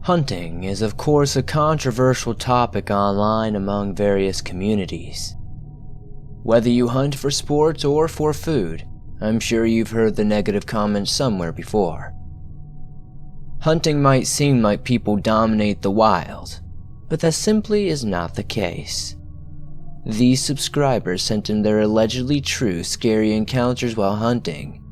Hunting is of course a controversial topic online among various communities. Whether you hunt for sport or for food, I'm sure you've heard the negative comments somewhere before. Hunting might seem like people dominate the wild, but that simply is not the case. These subscribers sent in their allegedly true scary encounters while hunting.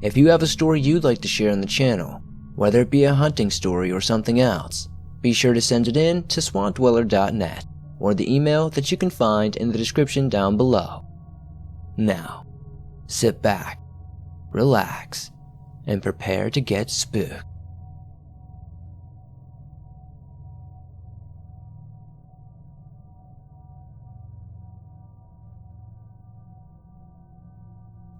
If you have a story you'd like to share on the channel, whether it be a hunting story or something else, be sure to send it in to swampdweller.net or the email that you can find in the description down below. Now, sit back, relax, and prepare to get spooked.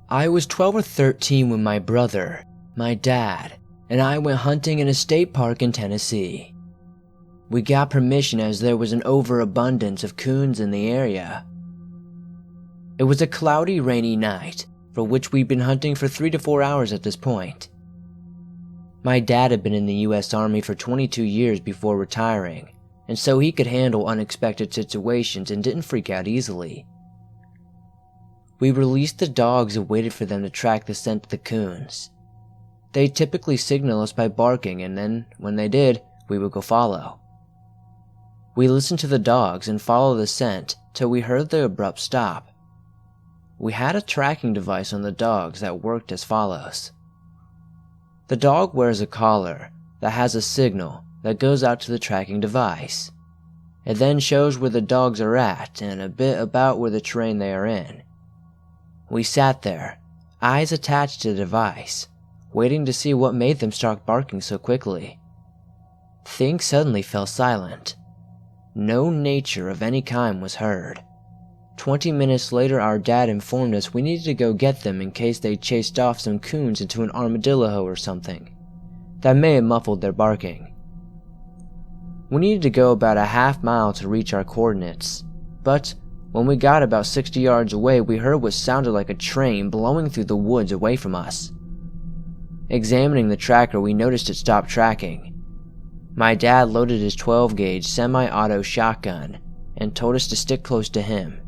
I was 12 or 13 when my brother, my dad, and I went hunting in a state park in Tennessee. We got permission as there was an overabundance of coons in the area. It was a cloudy, rainy night, for which we'd been hunting for 3 to 4 hours at this point. My dad had been in the US Army for 22 years before retiring, and so he could handle unexpected situations and didn't freak out easily. We released the dogs and waited for them to track the scent of the coons. They typically signal us by barking, and then, when they did, we would go follow. We listened to the dogs and followed the scent till we heard the abrupt stop. We had a tracking device on the dogs that worked as follows. The dog wears a collar that has a signal that goes out to the tracking device. It then shows where the dogs are at and a bit about where the terrain they are in. We sat there, eyes attached to the device, waiting to see what made them start barking so quickly. Things suddenly fell silent. No nature of any kind was heard. 20 minutes later, our dad informed us we needed to go get them in case they chased off some coons into an armadillo or something. That may have muffled their barking. We needed to go about a half mile to reach our coordinates, but when we got about 60 yards away, we heard what sounded like a train blowing through the woods away from us. Examining the tracker, we noticed it stopped tracking. My dad loaded his 12-gauge semi-auto shotgun and told us to stick close to him.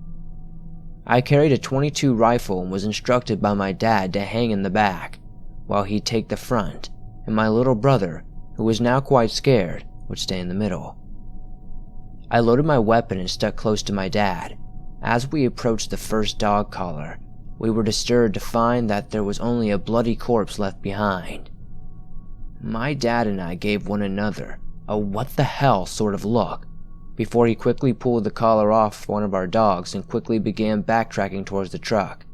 I carried a .22 rifle and was instructed by my dad to hang in the back, while he'd take the front, and my little brother, who was now quite scared, would stay in the middle. I loaded my weapon and stuck close to my dad. As we approached the first dog collar, we were disturbed to find that there was only a bloody corpse left behind. My dad and I gave one another a what the hell sort of look before he quickly pulled the collar off one of our dogs and quickly began backtracking towards the truck.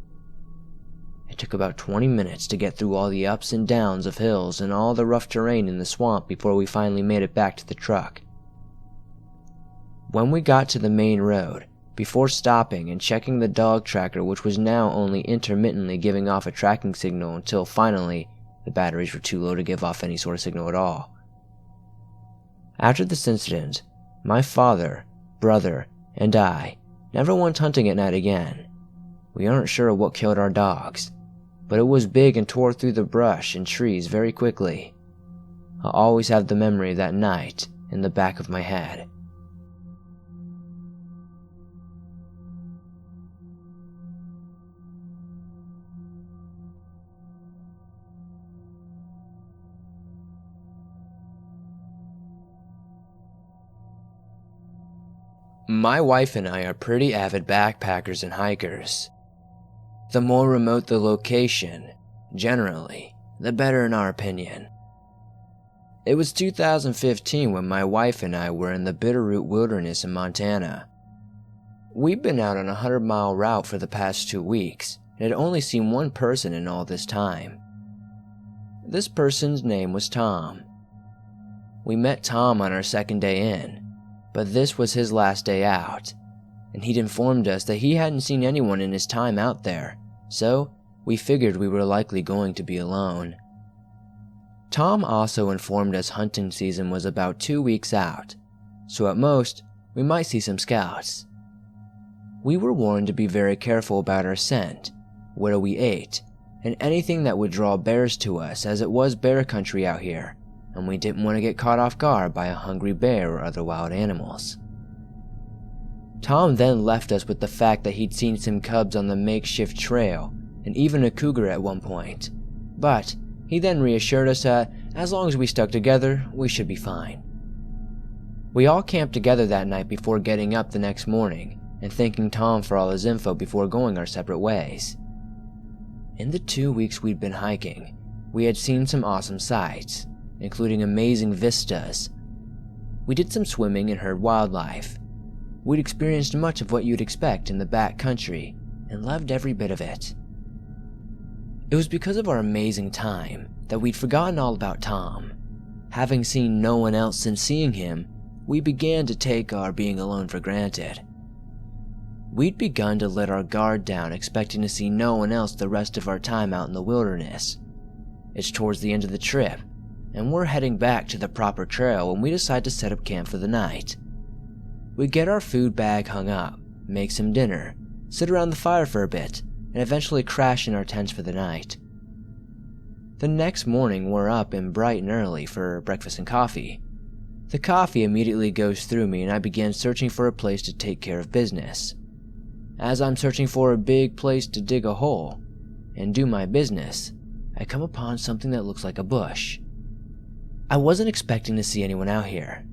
It took about 20 minutes to get through all the ups and downs of hills and all the rough terrain in the swamp before we finally made it back to the truck. When we got to the main road, before stopping and checking the dog tracker, which was now only intermittently giving off a tracking signal until finally the batteries were too low to give off any sort of signal at all. After this incident, my father, brother, and I never went hunting at night again. We aren't sure what killed our dogs, but it was big and tore through the brush and trees very quickly. I'll always have the memory of that night in the back of my head. My wife and I are pretty avid backpackers and hikers. The more remote the location, generally, the better in our opinion. It was 2015 when my wife and I were in the Bitterroot Wilderness in Montana. We'd been out on a 100-mile route for the past 2 weeks and had only seen one person in all this time. This person's name was Tom. We met Tom on our second day in, but this was his last day out, and he'd informed us that he hadn't seen anyone in his time out there, so we figured we were likely going to be alone. Tom also informed us hunting season was about 2 weeks out, so at most, we might see some scouts. We were warned to be very careful about our scent, where we ate, and anything that would draw bears to us, as it was bear country out here, and we didn't want to get caught off guard by a hungry bear or other wild animals. Tom then left us with the fact that he'd seen some cubs on the makeshift trail, and even a cougar at one point, but he then reassured us that as long as we stuck together, we should be fine. We all camped together that night before getting up the next morning and thanking Tom for all his info before going our separate ways. In the 2 weeks we'd been hiking, we had seen some awesome sights, including amazing vistas. We did some swimming and heard wildlife. We'd experienced much of what you'd expect in the back country and loved every bit of it. It was because of our amazing time that we'd forgotten all about Tom. Having seen no one else since seeing him, we began to take our being alone for granted. We'd begun to let our guard down, expecting to see no one else the rest of our time out in the wilderness. It's towards the end of the trip, and we're heading back to the proper trail when we decide to set up camp for the night. We get our food bag hung up, make some dinner, sit around the fire for a bit, and eventually crash in our tents for the night. The next morning we're up and bright and early for breakfast and coffee. The coffee immediately goes through me and I begin searching for a place to take care of business. As I'm searching for a big place to dig a hole and do my business, I come upon something that looks like a bush. I wasn't expecting to see anyone out here,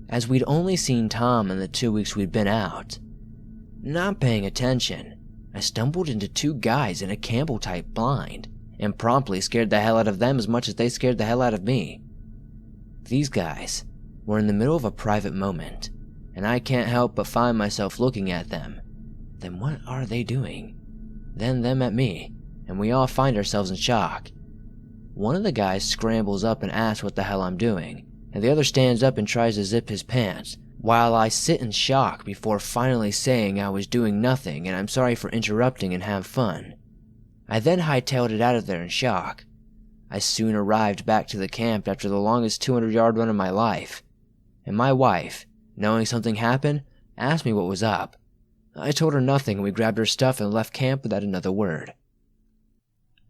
as we'd only seen Tom in the 2 weeks we'd been out. Not paying attention, I stumbled into 2 guys in a Campbell-type blind and promptly scared the hell out of them as much as they scared the hell out of me. These guys were in the middle of a private moment, and I can't help but find myself looking at them. Then what are they doing? Then them at me, and we all find ourselves in shock. One of the guys scrambles up and asks what the hell I'm doing, and the other stands up and tries to zip his pants, while I sit in shock before finally saying I was doing nothing and I'm sorry for interrupting and have fun. I then hightailed it out of there in shock. I soon arrived back to the camp after the longest 200-yard run of my life, and my wife, knowing something happened, asked me what was up. I told her nothing and we grabbed our stuff and left camp without another word.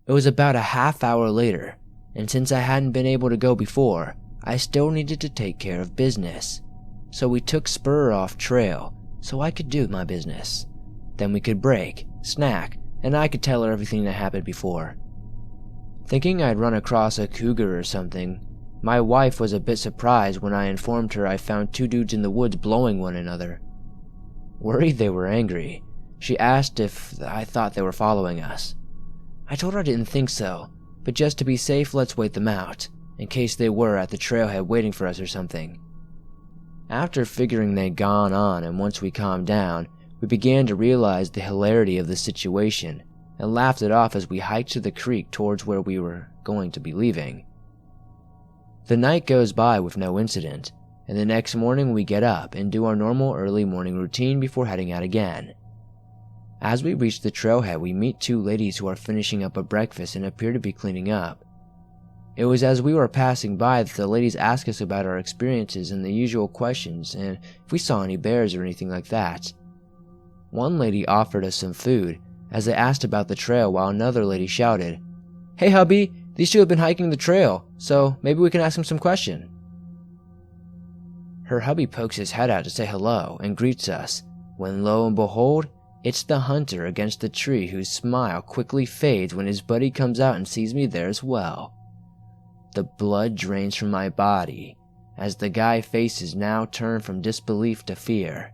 It was about a half hour later, and since I hadn't been able to go before, I still needed to take care of business. So we took Spur off trail so I could do my business. Then we could break, snack, and I could tell her everything that happened before. Thinking I'd run across a cougar or something, my wife was a bit surprised when I informed her I found 2 dudes in the woods blowing one another. Worried they were angry, she asked if I thought they were following us. I told her I didn't think so, but just to be safe, let's wait them out, in case they were at the trailhead waiting for us or something. After figuring they'd gone on and once we calmed down, we began to realize the hilarity of the situation and laughed it off as we hiked to the creek towards where we were going to be leaving. The night goes by with no incident, and the next morning we get up and do our normal early morning routine before heading out again. As we reach the trailhead, we meet 2 ladies who are finishing up a breakfast and appear to be cleaning up. It was as we were passing by that the ladies asked us about our experiences and the usual questions and if we saw any bears or anything like that. One lady offered us some food as they asked about the trail, while another lady shouted, "Hey hubby, these 2 have been hiking the trail, so maybe we can ask them some question." Her hubby pokes his head out to say hello and greets us, when lo and behold, it's the hunter against the tree whose smile quickly fades when his buddy comes out and sees me there as well. The blood drains from my body as the guy's faces now turn from disbelief to fear.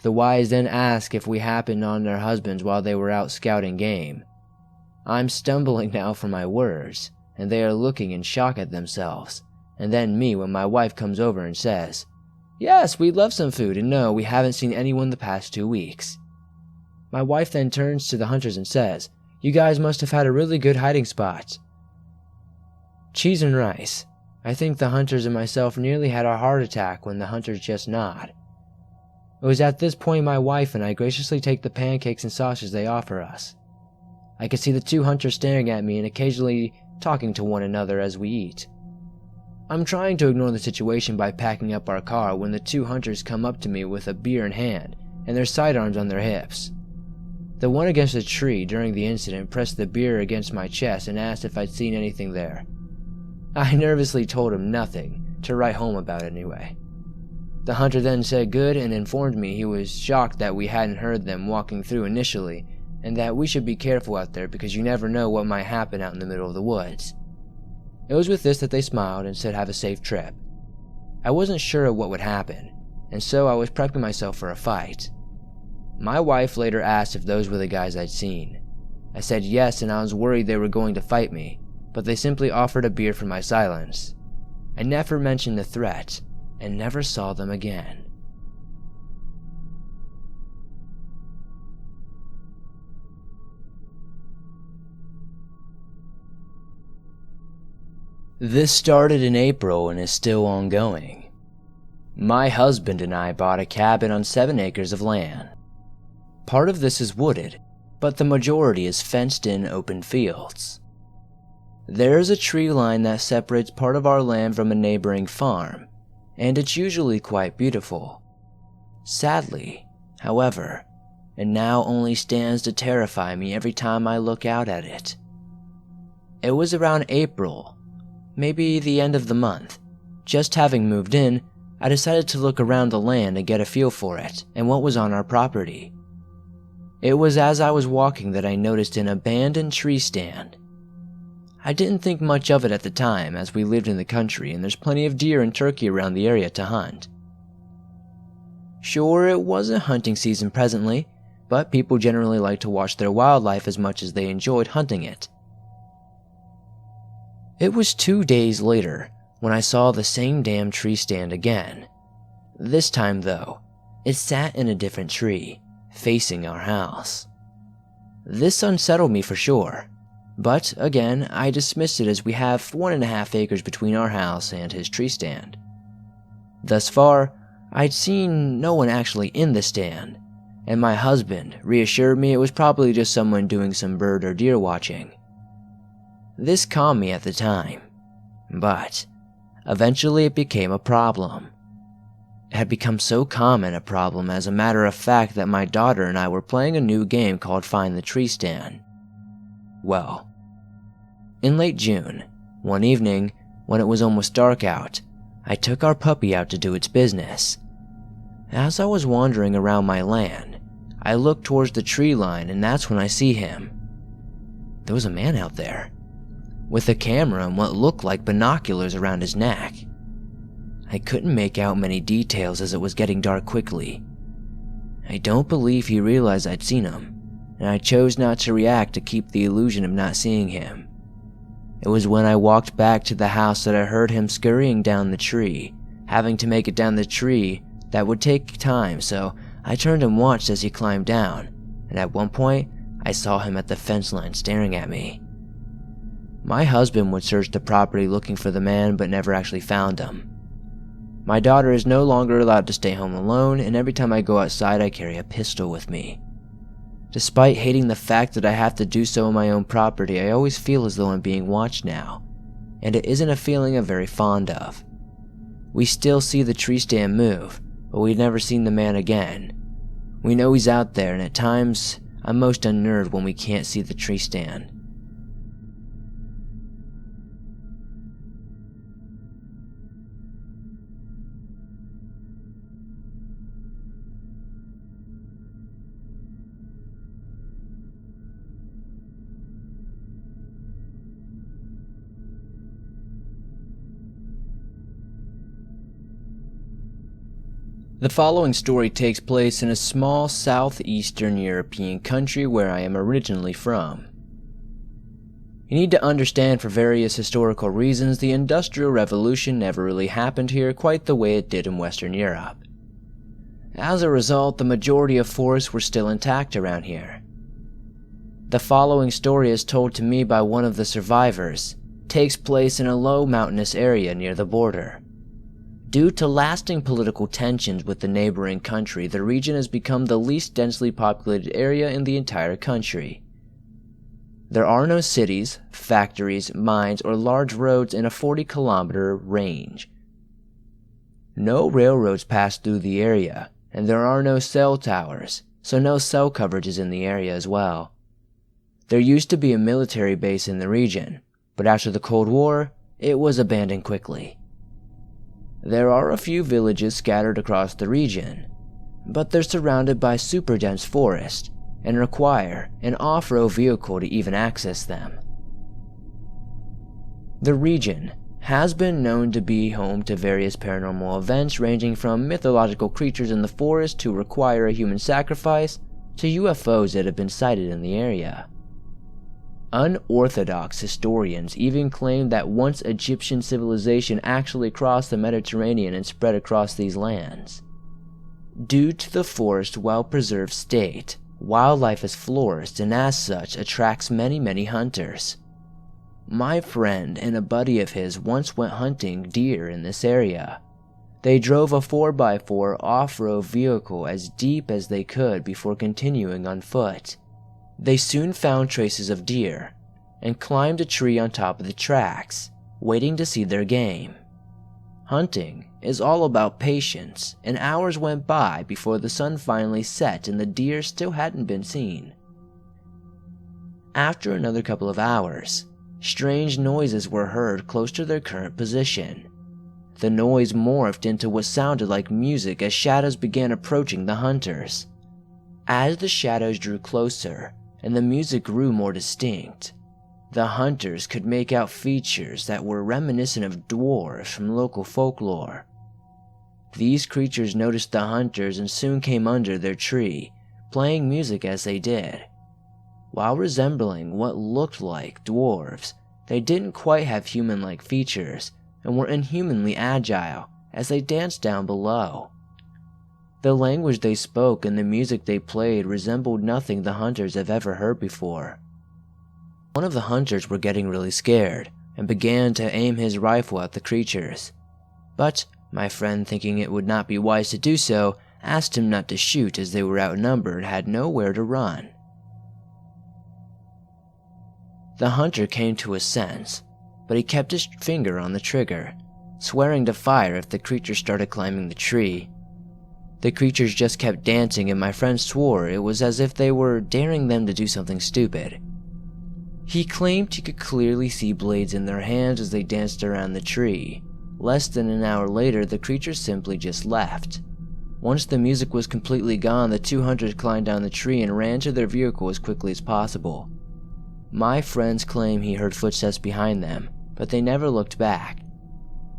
The wives then ask if we happened on their husbands while they were out scouting game. I'm stumbling now for my words, and they are looking in shock at themselves, and then me when my wife comes over and says, "Yes, we'd love some food, and no, we haven't seen anyone the past 2 weeks." My wife then turns to the hunters and says, "You guys must have had a really good hiding spot." Cheese and rice. I think the hunters and myself nearly had a heart attack when the hunters just nod. It was at this point my wife and I graciously take the pancakes and sausage they offer us. I could see the 2 hunters staring at me and occasionally talking to one another as we eat. I'm trying to ignore the situation by packing up our car when the 2 hunters come up to me with a beer in hand and their sidearms on their hips. The one against the tree during the incident pressed the beer against my chest and asked if I'd seen anything there. I nervously told him nothing, to write home about anyway. The hunter then said good and informed me he was shocked that we hadn't heard them walking through initially, and that we should be careful out there because you never know what might happen out in the middle of the woods. It was with this that they smiled and said have a safe trip. I wasn't sure of what would happen, and so I was prepping myself for a fight. My wife later asked if those were the guys I'd seen. I said yes, and I was worried they were going to fight me, but they simply offered a beer for my silence. I never mentioned the threat, and never saw them again. This started in April and is still ongoing. My husband and I bought a cabin on 7 acres of land. Part of this is wooded, but the majority is fenced-in open fields. There is a tree line that separates part of our land from a neighboring farm, and it's usually quite beautiful. Sadly, however, it now only stands to terrify me every time I look out at it. It was around April, maybe the end of the month. Just having moved in, I decided to look around the land and get a feel for it and what was on our property. It was as I was walking that I noticed an abandoned tree stand. I didn't think much of it at the time, as we lived in the country and there's plenty of deer and turkey around the area to hunt. Sure, it wasn't hunting season presently, but people generally like to watch their wildlife as much as they enjoyed hunting it. It was 2 days later when I saw the same damn tree stand again. This time though, it sat in a different tree, facing our house. This unsettled me for sure, but again, I dismissed it as we have 1.5 acres between our house and his tree stand. Thus far, I'd seen no one actually in the stand, and my husband reassured me it was probably just someone doing some bird or deer watching. This calmed me at the time, but eventually it became a problem. It had become so common a problem as a matter of fact that my daughter and I were playing a new game called Find the Tree Stand. Well, in late June, one evening, when it was almost dark out, I took our puppy out to do its business. As I was wandering around my land, I looked towards the tree line and that's when I see him. There was a man out there, with a camera and what looked like binoculars around his neck. I couldn't make out many details as it was getting dark quickly. I don't believe he realized I'd seen him, and I chose not to react to keep the illusion of not seeing him. It was when I walked back to the house that I heard him scurrying down the tree. Having to make it down the tree, that would take time, so I turned and watched as he climbed down, and at one point, I saw him at the fence line staring at me. My husband would search the property looking for the man but never actually found him. My daughter is no longer allowed to stay home alone, and every time I go outside I carry a pistol with me. Despite hating the fact that I have to do so on my own property, I always feel as though I'm being watched now, and it isn't a feeling I'm very fond of. We still see the tree stand move, but we've never seen the man again. We know he's out there, and at times, I'm most unnerved when we can't see the tree stand. The following story takes place in a small southeastern European country where I am originally from. You need to understand, for various historical reasons, the Industrial Revolution never really happened here quite the way it did in Western Europe. As a result, the majority of forests were still intact around here. The following story is told to me by one of the survivors, takes place in a low mountainous area near the border. Due to lasting political tensions with the neighboring country, the region has become the least densely populated area in the entire country. There are no cities, factories, mines, or large roads in a 40-kilometer range. No railroads pass through the area, and there are no cell towers, so no cell coverage is in the area as well. There used to be a military base in the region, but after the Cold War, it was abandoned quickly. There are a few villages scattered across the region, but they're surrounded by super dense forest and require an off-road vehicle to even access them. The region has been known to be home to various paranormal events ranging from mythological creatures in the forest to require a human sacrifice to UFOs that have been sighted in the area. Unorthodox historians even claim that once Egyptian civilization actually crossed the Mediterranean and spread across these lands. Due to the forest's well-preserved state, wildlife has flourished and as such attracts many hunters. My friend and a buddy of his once went hunting deer in this area. They drove a 4x4 off-road vehicle as deep as they could before continuing on foot. They soon found traces of deer and climbed a tree on top of the tracks, waiting to see their game. Hunting is all about patience, and hours went by before the sun finally set and the deer still hadn't been seen. After another couple of hours, strange noises were heard close to their current position. The noise morphed into what sounded like music as shadows began approaching the hunters. As the shadows drew closer and the music grew more distinct, the hunters could make out features that were reminiscent of dwarves from local folklore. These creatures noticed the hunters and soon came under their tree, playing music as they did. While resembling what looked like dwarves, they didn't quite have human-like features and were inhumanly agile as they danced down below. The language they spoke and the music they played resembled nothing the hunters have ever heard before. One of the hunters were getting really scared and began to aim his rifle at the creatures. But my friend, thinking it would not be wise to do so, asked him not to shoot as they were outnumbered and had nowhere to run. The hunter came to his sense, but he kept his finger on the trigger, swearing to fire if the creatures started climbing the tree. The creatures just kept dancing and my friend swore it was as if they were daring them to do something stupid. He claimed he could clearly see blades in their hands as they danced around the tree. Less than an hour later, the creatures simply just left. Once the music was completely gone, the two hunters climbed down the tree and ran to their vehicle as quickly as possible. My friends claim he heard footsteps behind them, but they never looked back.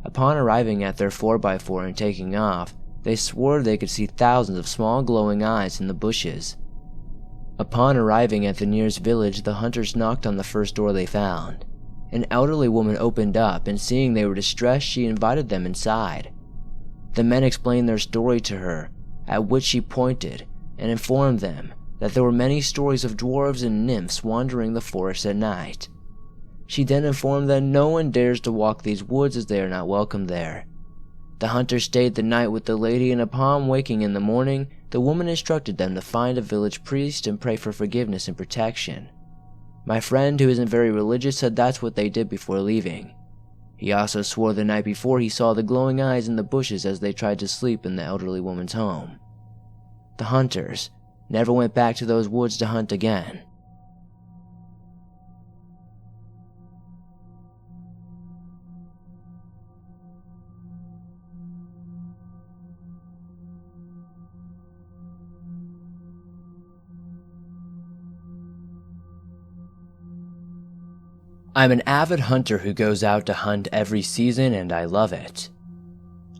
Upon arriving at their 4x4 and taking off, they swore they could see thousands of small glowing eyes in the bushes. Upon arriving at the nearest village, the hunters knocked on the first door they found. An elderly woman opened up, and seeing they were distressed, she invited them inside. The men explained their story to her, at which she pointed and informed them that there were many stories of dwarves and nymphs wandering the forest at night. She then informed that no one dares to walk these woods as they are not welcome there. The hunters stayed the night with the lady, and upon waking in the morning, the woman instructed them to find a village priest and pray for forgiveness and protection. My friend, who isn't very religious, said that's what they did before leaving. He also swore the night before he saw the glowing eyes in the bushes as they tried to sleep in the elderly woman's home. The hunters never went back to those woods to hunt again. I'm an avid hunter who goes out to hunt every season, and I love it.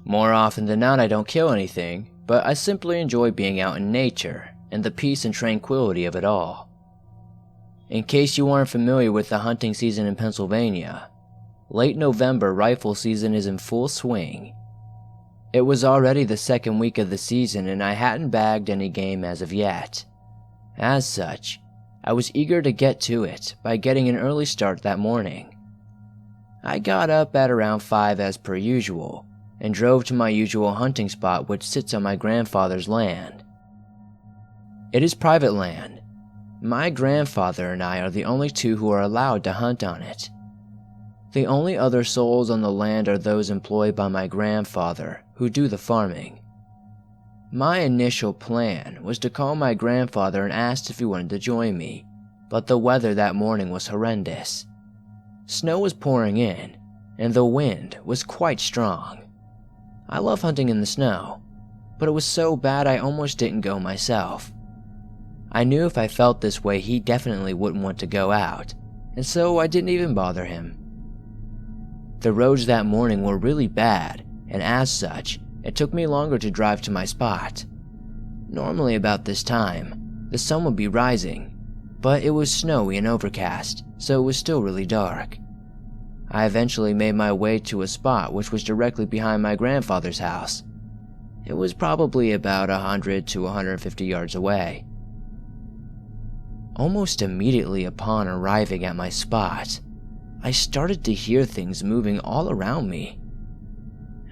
More often than not, I don't kill anything, but I simply enjoy being out in nature and the peace and tranquility of it all. In case you aren't familiar with the hunting season in Pennsylvania, late November rifle season is in full swing. It was already the second week of the season and I hadn't bagged any game as of yet. As such, I was eager to get to it by getting an early start that morning. I got up at around 5 as per usual and drove to my usual hunting spot, which sits on my grandfather's land. It is private land. My grandfather and I are the only two who are allowed to hunt on it. The only other souls on the land are those employed by my grandfather, who do the farming. My initial plan was to call my grandfather and ask if he wanted to join me, but the weather that morning was horrendous. Snow was pouring in, and the wind was quite strong. I love hunting in the snow, but it was so bad I almost didn't go myself. I knew if I felt this way he definitely wouldn't want to go out, and so I didn't even bother him. The roads that morning were really bad, and as such, it took me longer to drive to my spot. Normally about this time, the sun would be rising, but it was snowy and overcast, so it was still really dark. I eventually made my way to a spot which was directly behind my grandfather's house. It was probably about 100 to 150 yards away. Almost immediately upon arriving at my spot, I started to hear things moving all around me.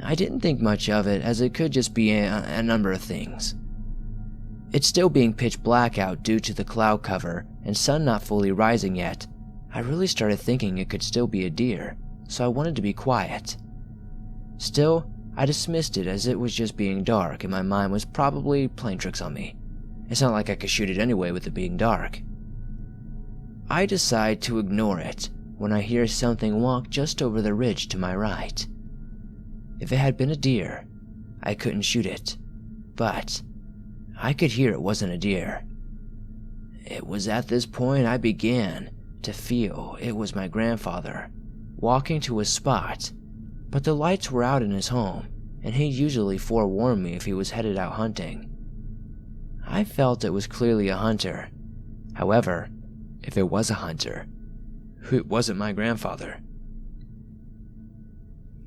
I didn't think much of it, as it could just be a number of things. It still being pitch black out due to the cloud cover and sun not fully rising yet, I really started thinking it could still be a deer, so I wanted to be quiet. Still, I dismissed it as it was just being dark and my mind was probably playing tricks on me. It's not like I could shoot it anyway with it being dark. I decide to ignore it when I hear something walk just over the ridge to my right. If it had been a deer, I couldn't shoot it, but I could hear it wasn't a deer. It was at this point I began to feel it was my grandfather walking to a spot, but the lights were out in his home, and he'd usually forewarn me if he was headed out hunting. I felt it was clearly a hunter. However, if it was a hunter, it wasn't my grandfather.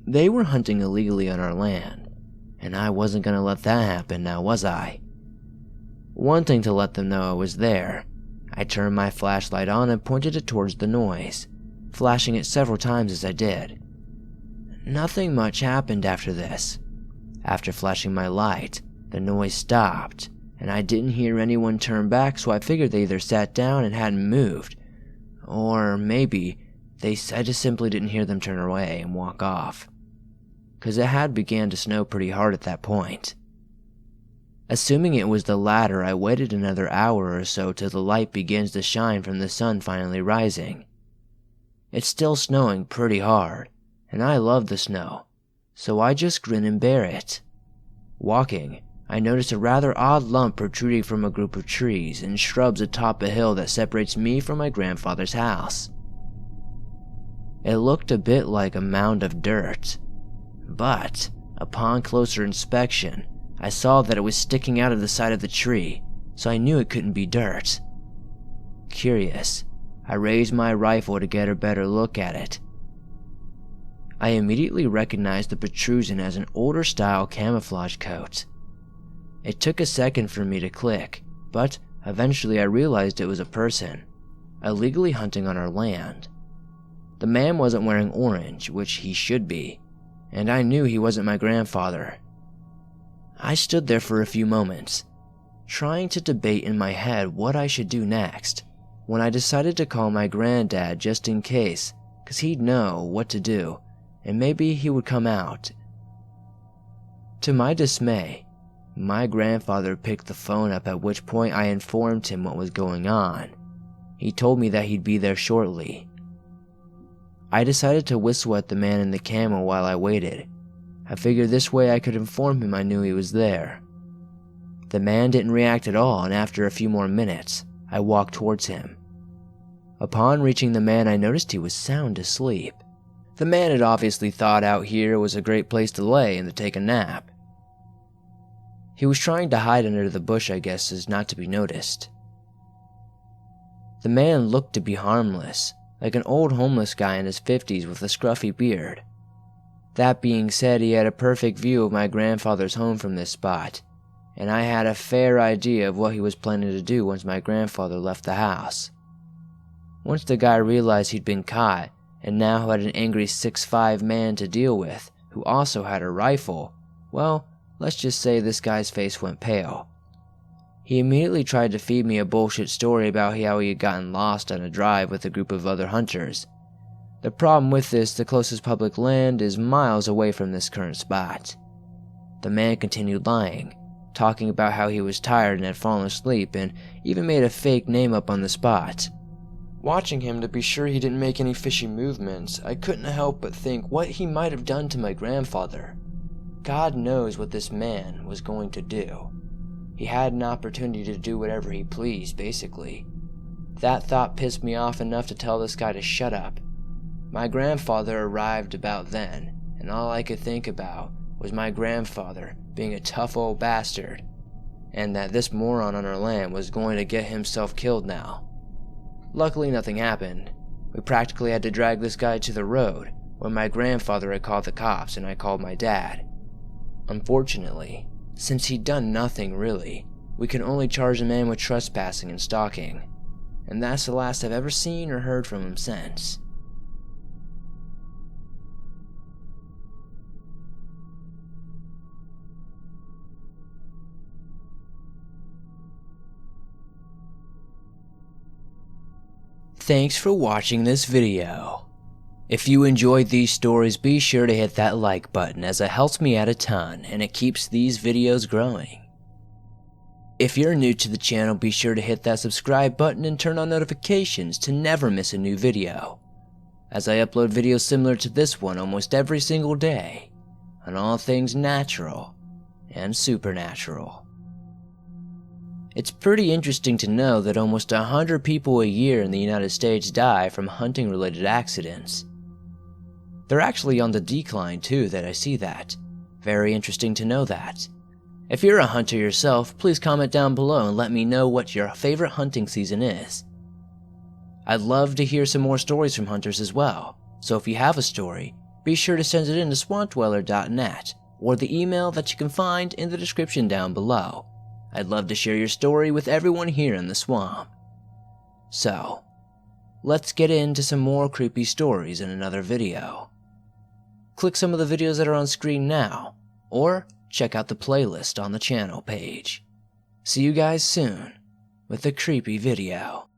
They were hunting illegally on our land, and I wasn't going to let that happen now, was I? Wanting to let them know I was there, I turned my flashlight on and pointed it towards the noise, flashing it several times as I did. Nothing much happened after this. After flashing my light, the noise stopped, and I didn't hear anyone turn back, so I figured they either sat down and hadn't moved, or maybe I just simply didn't hear them turn away and walk off, because it had began to snow pretty hard at that point. Assuming it was the latter, I waited another hour or so till the light begins to shine from the sun finally rising. It's still snowing pretty hard, and I love the snow, so I just grin and bear it. Walking, I noticed a rather odd lump protruding from a group of trees and shrubs atop a hill that separates me from my grandfather's house. It looked a bit like a mound of dirt, but upon closer inspection, I saw that it was sticking out of the side of the tree, so I knew it couldn't be dirt. Curious, I raised my rifle to get a better look at it. I immediately recognized the protrusion as an older style camouflage coat. It took a second for me to click, but eventually I realized it was a person, illegally hunting on our land. The man wasn't wearing orange, which he should be, and I knew he wasn't my grandfather. I stood there for a few moments, trying to debate in my head what I should do next, when I decided to call my granddad just in case, cause he'd know what to do, and maybe he would come out. To my dismay, my grandfather picked the phone up, at which point I informed him what was going on. He told me that he'd be there shortly. I decided to whistle at the man in the camo while I waited. I figured this way I could inform him I knew he was there. The man didn't react at all, and after a few more minutes, I walked towards him. Upon reaching the man, I noticed he was sound asleep. The man had obviously thought out here was a great place to lay and to take a nap. He was trying to hide under the bush, I guess, as not to be noticed. The man looked to be harmless, like an old homeless guy in his 50s with a scruffy beard. That being said, he had a perfect view of my grandfather's home from this spot, and I had a fair idea of what he was planning to do once my grandfather left the house. Once the guy realized he'd been caught, and now had an angry 6'5" man to deal with, who also had a rifle, well, let's just say this guy's face went pale. He immediately tried to feed me a bullshit story about how he had gotten lost on a drive with a group of other hunters. The problem with this, the closest public land is miles away from this current spot. The man continued lying, talking about how he was tired and had fallen asleep, and even made a fake name up on the spot. Watching him to be sure he didn't make any fishy movements, I couldn't help but think what he might have done to my grandfather. God knows what this man was going to do. He had an opportunity to do whatever he pleased, basically. That thought pissed me off enough to tell this guy to shut up. My grandfather arrived about then, and all I could think about was my grandfather being a tough old bastard, and that this moron on our land was going to get himself killed now. Luckily, nothing happened. We practically had to drag this guy to the road, where my grandfather had called the cops and I called my dad. Unfortunately, since he'd done nothing really, we could only charge the man with trespassing and stalking, and that's the last I've ever seen or heard from him since. Thanks for watching this video. If you enjoyed these stories, be sure to hit that like button, as it helps me out a ton and it keeps these videos growing. If you're new to the channel, be sure to hit that subscribe button and turn on notifications to never miss a new video, as I upload videos similar to this one almost every single day on all things natural and supernatural. It's pretty interesting to know that almost 100 people a year in the United States die from hunting-related accidents. They're actually on the decline too, that I see that. Very interesting to know that. If you're a hunter yourself, please comment down below and let me know what your favorite hunting season is. I'd love to hear some more stories from hunters as well, so if you have a story, be sure to send it in to swampdweller.net or the email that you can find in the description down below. I'd love to share your story with everyone here in the swamp. So, let's get into some more creepy stories in another video. Click some of the videos that are on screen now, or check out the playlist on the channel page. See you guys soon with a creepy video.